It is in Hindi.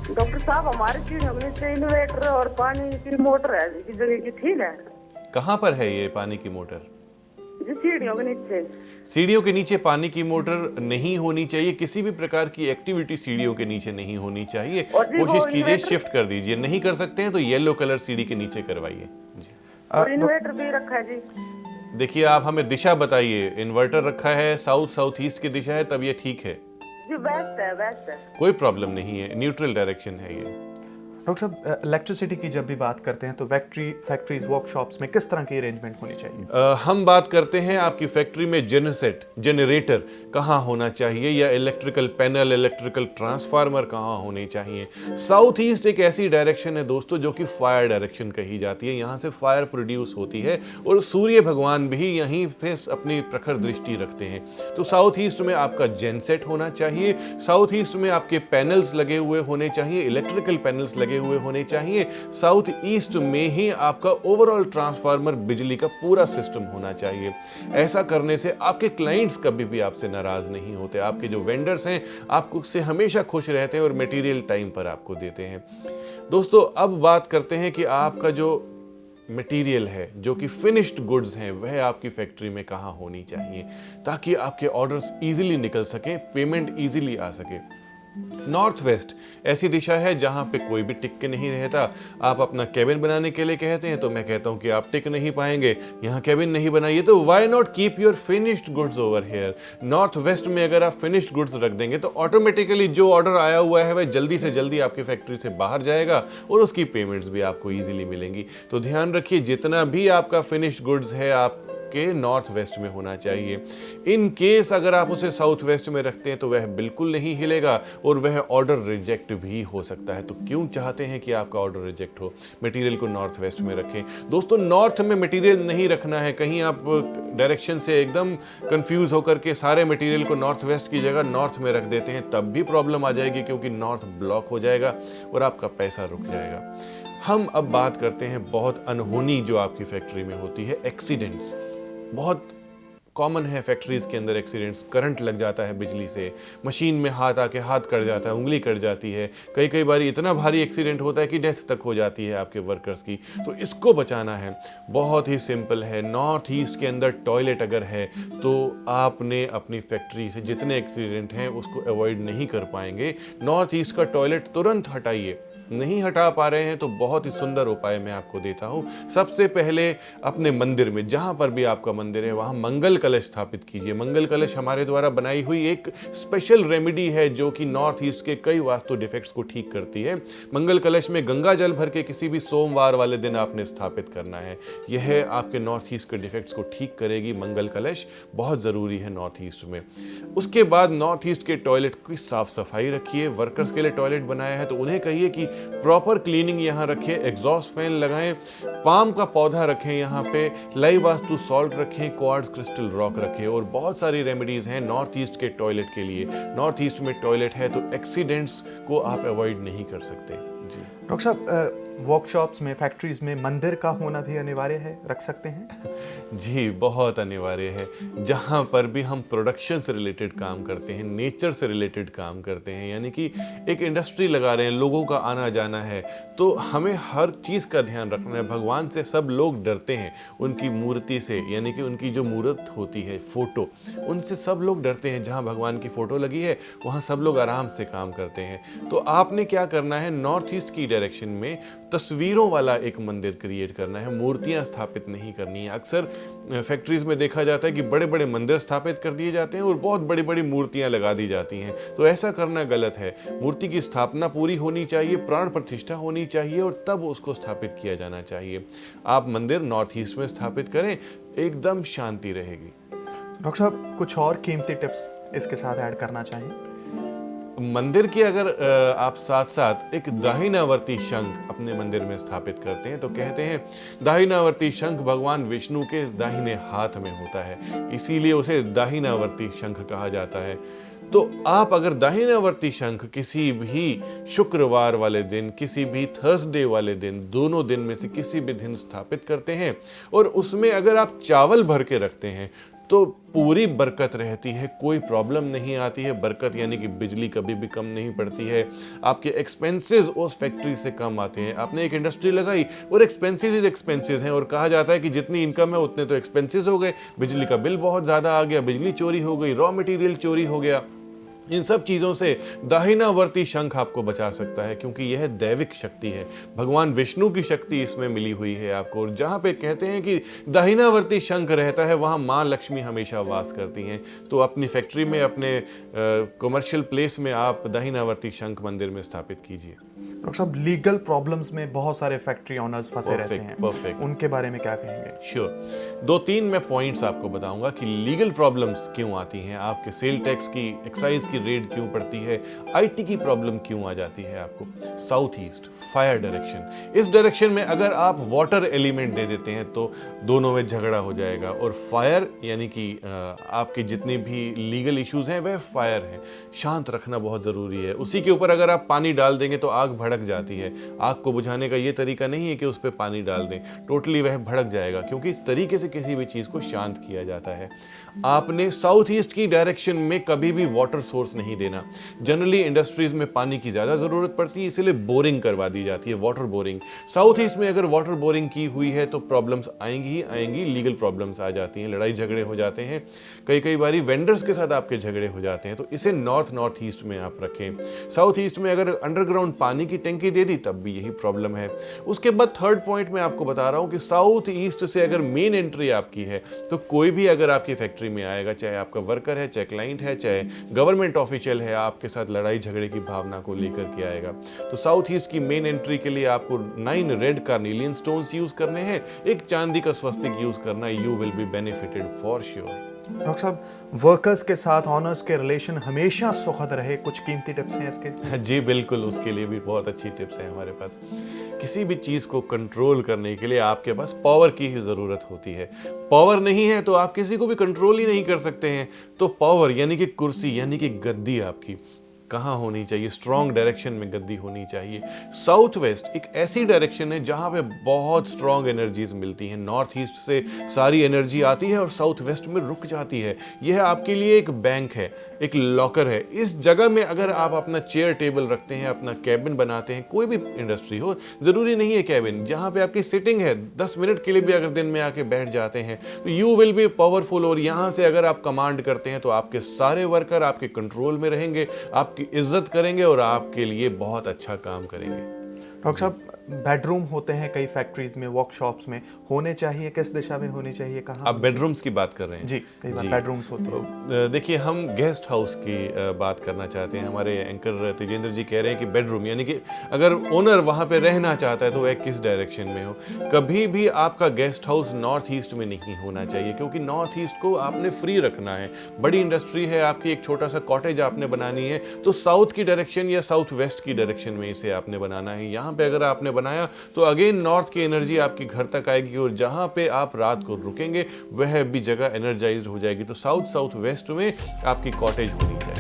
डॉक्टर साहब हमारे सीढ़ियों के नीचे इन्वर्टर और पानी की मोटर है जी जगह की, ठीक है कहाँ पर है ये पानी की मोटर? जी, सीढ़ियों के नीचे। सीढ़ियों के नीचे पानी की मोटर नहीं होनी चाहिए, किसी भी प्रकार की एक्टिविटी सीढ़ियों के नीचे नहीं होनी चाहिए। और जी वो कोशिश कीजिए इन्वर्टर शिफ्ट कर दीजिए, नहीं कर सकते हैं तो येलो कलर सीढ़ी के नीचे करवाइए जी। और इन्वर्टर भी रखा है जी। देखिए आप हमें दिशा बताइए, इन्वर्टर रखा है, साउथ साउथ ईस्ट की दिशा है, तब ये ठीक है। जी वेस्ट है, वेस्ट है। कोई प्रॉब्लम नहीं है, न्यूट्रल डायरेक्शन है ये। डॉक्टर साहब, इलेक्ट्रिसिटी की जब भी बात करते हैं तो फैक्ट्रीज वर्कशॉप्स में किस तरह की अरेंजमेंट होनी चाहिए? हम बात करते हैं आपकी फैक्ट्री में जनरेटर कहाँ होना चाहिए, या इलेक्ट्रिकल पैनल, इलेक्ट्रिकल ट्रांसफार्मर कहाँ होने चाहिए। साउथ ईस्ट एक ऐसी डायरेक्शन है दोस्तों जो कि फायर डायरेक्शन कही जाती है, यहाँ से फायर प्रोड्यूस होती है और सूर्य भगवान भी यहीं पे अपनी प्रखर दृष्टि रखते हैं। तो साउथ ईस्ट में आपका जेनसेट होना चाहिए, साउथ ईस्ट में आपके पैनल्स लगे हुए होने चाहिए, इलेक्ट्रिकल पैनल्स लगे हुए होने चाहिए। साउथ ईस्ट में ही आपका ओवरऑल ट्रांसफार्मर बिजली का पूरा सिस्टम होना चाहिए। ऐसा करने से आपके क्लाइंट्स कभी भी आपसे नाराज नहीं होते, आपके जो वेंडर्स हैं आपको से हमेशा खुश रहते हैं और मटेरियल टाइम पर आपको देते हैं। दोस्तों अब बात करते हैं कि आपका जो मटेरियल है, जो कि फिनिश्ड गुड्स हैं, वह आपकी फैक्ट्री में कहाँ होनी चाहिए ताकि आपके ऑर्डर्स इजीली निकल सकें, पेमेंट इजीली आ सके। नॉर्थ वेस्ट ऐसी दिशा है जहां पे कोई भी टिक के नहीं रहता। आप अपना कैबिन बनाने के लिए कहते हैं तो मैं कहता हूं कि आप टिक नहीं पाएंगे, यहां कैबिन नहीं बनाइए, तो why not keep your finished goods over here. North west में अगर आप फिनिश्ड गुड्स रख देंगे तो ऑटोमेटिकली जो ऑर्डर आया हुआ है वह जल्दी से जल्दी आपकी फैक्ट्री से बाहर जाएगा और उसकी पेमेंट्स भी आपको ईजिली मिलेंगी। तो ध्यान रखिए, जितना भी आपका फिनिश्ड गुड्स है आप के नॉर्थ वेस्ट में होना चाहिए। इन केस अगर आप उसे साउथ वेस्ट में रखते हैं तो वह बिल्कुल नहीं हिलेगा और वह ऑर्डर रिजेक्ट भी हो सकता है। तो क्यों चाहते हैं कि आपका ऑर्डर रिजेक्ट हो, मटेरियल को नॉर्थ वेस्ट में रखें। दोस्तों नॉर्थ में मटेरियल नहीं रखना है, कहीं आप डायरेक्शन से एकदम कंफ्यूज होकर के सारे मटेरियल को नॉर्थ वेस्ट की जगह नॉर्थ में रख देते हैं, तब भी प्रॉब्लम आ जाएगी क्योंकि नॉर्थ ब्लॉक हो जाएगा और आपका पैसा रुक जाएगा। हम अब बात करते हैं बहुत अनहोनी जो आपकी फैक्ट्री में होती है, एक्सीडेंट्स। बहुत कॉमन है फैक्ट्रीज के अंदर एक्सीडेंट्स। करंट लग जाता है बिजली से, मशीन में हाथ आके हाथ कट जाता है, उंगली कट जाती है, कई बार इतना भारी एक्सीडेंट होता है कि डेथ तक हो जाती है आपके वर्कर्स की। तो इसको बचाना है, बहुत ही सिंपल है। नॉर्थ ईस्ट के अंदर टॉयलेट अगर है तो आपने अपनी फैक्ट्री से जितने एक्सीडेंट हैं उसको अवॉइड नहीं कर पाएंगे। नॉर्थ ईस्ट का टॉयलेट तुरंत हटाइए। नहीं हटा पा रहे हैं तो बहुत ही सुंदर उपाय मैं आपको देता हूं। सबसे पहले अपने मंदिर में, जहां पर भी आपका मंदिर है वहां मंगल कलश स्थापित कीजिए। मंगल कलश हमारे द्वारा बनाई हुई एक स्पेशल रेमेडी है जो कि नॉर्थ ईस्ट के कई वास्तु डिफेक्ट्स को ठीक करती है। मंगल कलश में गंगा जल भर के किसी भी सोमवार वाले दिन आपने स्थापित करना है। यह आपके नॉर्थ ईस्ट के डिफेक्ट्स को ठीक करेगी। मंगल कलश बहुत जरूरी है नॉर्थ ईस्ट में। उसके बाद नॉर्थ ईस्ट के टॉयलेट की साफ सफाई रखिए। वर्कर्स के लिए टॉयलेट बनाया है तो उन्हें कहिए कि प्रॉपर क्लीनिंग यहाँ रखें, एग्जॉस्ट फैन लगाएं, पाम का पौधा रखें, यहाँ पे लाइव वास्तु सॉल्ट रखें, क्वार्ट्ज क्रिस्टल रॉक रखें। और बहुत सारी रेमेडीज हैं नॉर्थ ईस्ट के टॉयलेट के लिए। नॉर्थ ईस्ट में टॉयलेट है तो एक्सीडेंट्स को आप अवॉइड नहीं कर सकते। जी डॉक्टर साहब, वर्कशॉप्स में, फैक्ट्रीज में मंदिर का होना भी अनिवार्य है, रख सकते हैं? जी बहुत अनिवार्य है। जहाँ पर भी हम प्रोडक्शन से रिलेटेड काम करते हैं, नेचर से रिलेटेड काम करते हैं, यानी कि एक इंडस्ट्री लगा रहे हैं, लोगों का आना जाना है, तो हमें हर चीज़ का ध्यान रखना है। भगवान से सब लोग डरते हैं, उनकी मूर्ति से, यानी कि उनकी जो मूर्त होती है, फोटो, उनसे सब लोग डरते हैं। जहाँ भगवान की फोटो लगी है वहाँ सब लोग आराम से काम करते हैं। तो आपने क्या करना है, नॉर्थ ईस्ट की डायरेक्शन में तस्वीरों वाला एक मंदिर क्रिएट करना है, मूर्तियां स्थापित नहीं करनी है। अक्सर फैक्ट्रीज में देखा जाता है कि बड़े बड़े मंदिर स्थापित कर दिए जाते हैं और बहुत बड़ी बड़ी मूर्तियां लगा दी जाती हैं, तो ऐसा करना गलत है। मूर्ति की स्थापना पूरी होनी चाहिए, प्राण प्रतिष्ठा होनी चाहिए और तब उसको स्थापित किया जाना चाहिए। आप मंदिर नॉर्थ ईस्ट में स्थापित करें, एकदम शांति रहेगी। डॉक्टर साहब, कुछ और कीमती टिप्स इसके साथ ऐड करना चाहिए? मंदिर के अगर आप साथ साथ एक दाहिनावर्ती शंख अपने मंदिर में स्थापित करते हैं तो कहते हैं दाहिनावर्ती शंख भगवान विष्णु के दाहिने हाथ में होता है, इसीलिए उसे दाहिनावर्ती शंख कहा जाता है। तो आप अगर दाहिनावर्ती शंख किसी भी शुक्रवार वाले दिन, किसी भी थर्सडे वाले दिन, दोनों दिन में से किसी भी दिन स्थापित करते हैं और उसमें अगर आप चावल भर के रखते हैं, तो पूरी बरकत रहती है, कोई प्रॉब्लम नहीं आती है। बरकत यानी कि बिजली कभी भी कम नहीं पड़ती है, आपके एक्सपेंसेस उस फैक्ट्री से कम आते हैं। आपने एक इंडस्ट्री लगाई और एक्सपेंसेस हैं, और कहा जाता है कि जितनी इनकम है उतने तो एक्सपेंसेस हो गए, बिजली का बिल बहुत ज़्यादा आ गया, बिजली चोरी हो गई, रॉ मटेरियल चोरी हो गया। इन सब चीज़ों से दाहिनावर्ती शंख आपको बचा सकता है, क्योंकि यह दैविक शक्ति है, भगवान विष्णु की शक्ति इसमें मिली हुई है आपको। और जहाँ पे कहते हैं कि दाहिनावर्ती शंख रहता है वहाँ माँ लक्ष्मी हमेशा वास करती हैं। तो अपनी फैक्ट्री में, अपने कमर्शियल प्लेस में आप दाहिनावर्ती शंख मंदिर में स्थापित कीजिए। डॉक्टर साहब, लीगल प्रॉब्लम्स में बहुत सारे फैक्ट्री ओनर्स फंसे रहते हैं, परफेक्ट, उनके बारे में क्या कहेंगे? श्योर, 2-3 मैं पॉइंट्स आपको बताऊंगा कि लीगल प्रॉब्लम्स क्यों आती हैं, आपके सेल टैक्स की, एक्साइज की रेड क्यों पड़ती है, आईटी की प्रॉब्लम क्यों आ जाती है आपको। साउथ ईस्ट फायर डायरेक्शन, इस डायरेक्शन में अगर आप वाटर एलिमेंट दे देते हैं तो दोनों में झगड़ा हो जाएगा। और फायर यानी कि आपके जितने भी लीगल इश्यूज हैं वह फायर है, शांत रखना बहुत ज़रूरी है। उसी के ऊपर अगर आप पानी डाल देंगे तो आग भड़क जाती है। आग को बुझाने का ये तरीका नहीं है कि उस पर पानी डाल दें, टोटली वह भड़क जाएगा, क्योंकि इस तरीके से किसी भी चीज़ को शांत किया जाता है। आपने साउथ ईस्ट की डायरेक्शन में कभी भी वाटर सोर्स नहीं देना। जनरली इंडस्ट्रीज में पानी की ज़्यादा ज़रूरत पड़ती है, इसलिए बोरिंग करवा दी जाती है, वाटर बोरिंग। साउथ ईस्ट में अगर वाटर बोरिंग की हुई है तो प्रॉब्लम्स आएंगी ही आएंगी, लीगल प्रॉब्लम्स आ जाती हैं, लड़ाई झगड़े हो जाते हैं, कई बारी वेंडर्स के साथ आपके झगड़े हो जाते हैं। तो इसे नॉर्थ ईस्ट में आप रखें। साउथ ईस्ट में अगर अंडरग्राउंड पानी की टंकी दे दी तब भी यही प्रॉब्लम है। उसके बाद थर्ड पॉइंट में आपको बता रहा हूं कि साउथ ईस्ट से अगर मेन एंट्री आपकी है तो कोई भी अगर आपकी फैक्ट्री में आएगा, चाहे आपका वर्कर है, चाहे क्लाइंट है, चाहे गवर्नमेंट ऑफिशियल है, आपके साथ लड़ाई झगड़े की भावना को लेकर के आएगा। तो साउथ ईस्ट की मेन एंट्री के लिए आपको 9 रेड कार्नेलियन स्टोन्स यूज करने हैं, एक चांदी का स्वस्तिक यूज करना। You will be benefited for sure. Doctor साहब, वर्कर्स के साथ ऑनर्स के रिलेशन हमेशा सुखद रहे, कुछ कीमती टिप्स हैं इसके? जी बिल्कुल, उसके लिए भी बहुत अच्छी टिप्स हैं हमारे पास। किसी भी चीज़ को कंट्रोल करने के लिए आपके पास पावर की ही ज़रूरत होती है। पावर नहीं है तो आप किसी को भी कंट्रोल ही नहीं कर सकते हैं। तो पावर यानी कि कुर्सी, यानी कि गद्दी आपकी कहाँ होनी चाहिए, स्ट्रॉन्ग डायरेक्शन में गद्दी होनी चाहिए। साउथ वेस्ट एक ऐसी डायरेक्शन है जहाँ पे बहुत स्ट्रॉन्ग एनर्जीज मिलती हैं। नॉर्थ ईस्ट से सारी एनर्जी आती है और साउथ वेस्ट में रुक जाती है। यह आपके लिए एक बैंक है, एक लॉकर है। इस जगह में अगर आप अपना चेयर टेबल रखते हैं, अपना कैबिन बनाते हैं, कोई भी इंडस्ट्री हो, ज़रूरी नहीं है कैबिन, जहाँ पे आपकी सिटिंग है, 10 मिनट के लिए भी अगर दिन में आके बैठ जाते हैं तो यू विल बी पावरफुल। और यहाँ से अगर आप कमांड करते हैं तो आपके सारे वर्कर आपके कंट्रोल में रहेंगे, आपकी इज्जत करेंगे और आपके लिए बहुत अच्छा काम करेंगे। डॉक्टर साहब, बेडरूम होते हैं कई फैक्ट्रीज में, वर्कशॉप्स में, होने चाहिए किस दिशा में होनी चाहिए, कहाँ? आप बेडरूम्स की बात कर रहे हैं? जी, कई बार बेडरूम्स होते हैं। देखिए, हम गेस्ट हाउस की बात करना चाहते हैं। हमारे एंकर तेजेंद्र जी कह रहे हैं कि बेडरूम यानी कि अगर ओनर वहाँ पे रहना चाहता है तो वह किस डायरेक्शन में हो। कभी भी आपका गेस्ट हाउस नॉर्थ ईस्ट में नहीं होना चाहिए, क्योंकि नॉर्थ ईस्ट को आपने फ्री रखना है। बड़ी इंडस्ट्री है आपकी, एक छोटा सा कॉटेज आपने बनानी है तो साउथ की डायरेक्शन या साउथ वेस्ट की डायरेक्शन में इसे आपने बनाना है। यहाँ पे अगर आपने बनाया तो अगेन नॉर्थ की एनर्जी आपके घर तक आएगी और जहां पे आप रात को रुकेंगे वह भी जगह एनर्जाइज्ड हो जाएगी। तो साउथ वेस्ट में आपकी कॉटेज होनी चाहिए।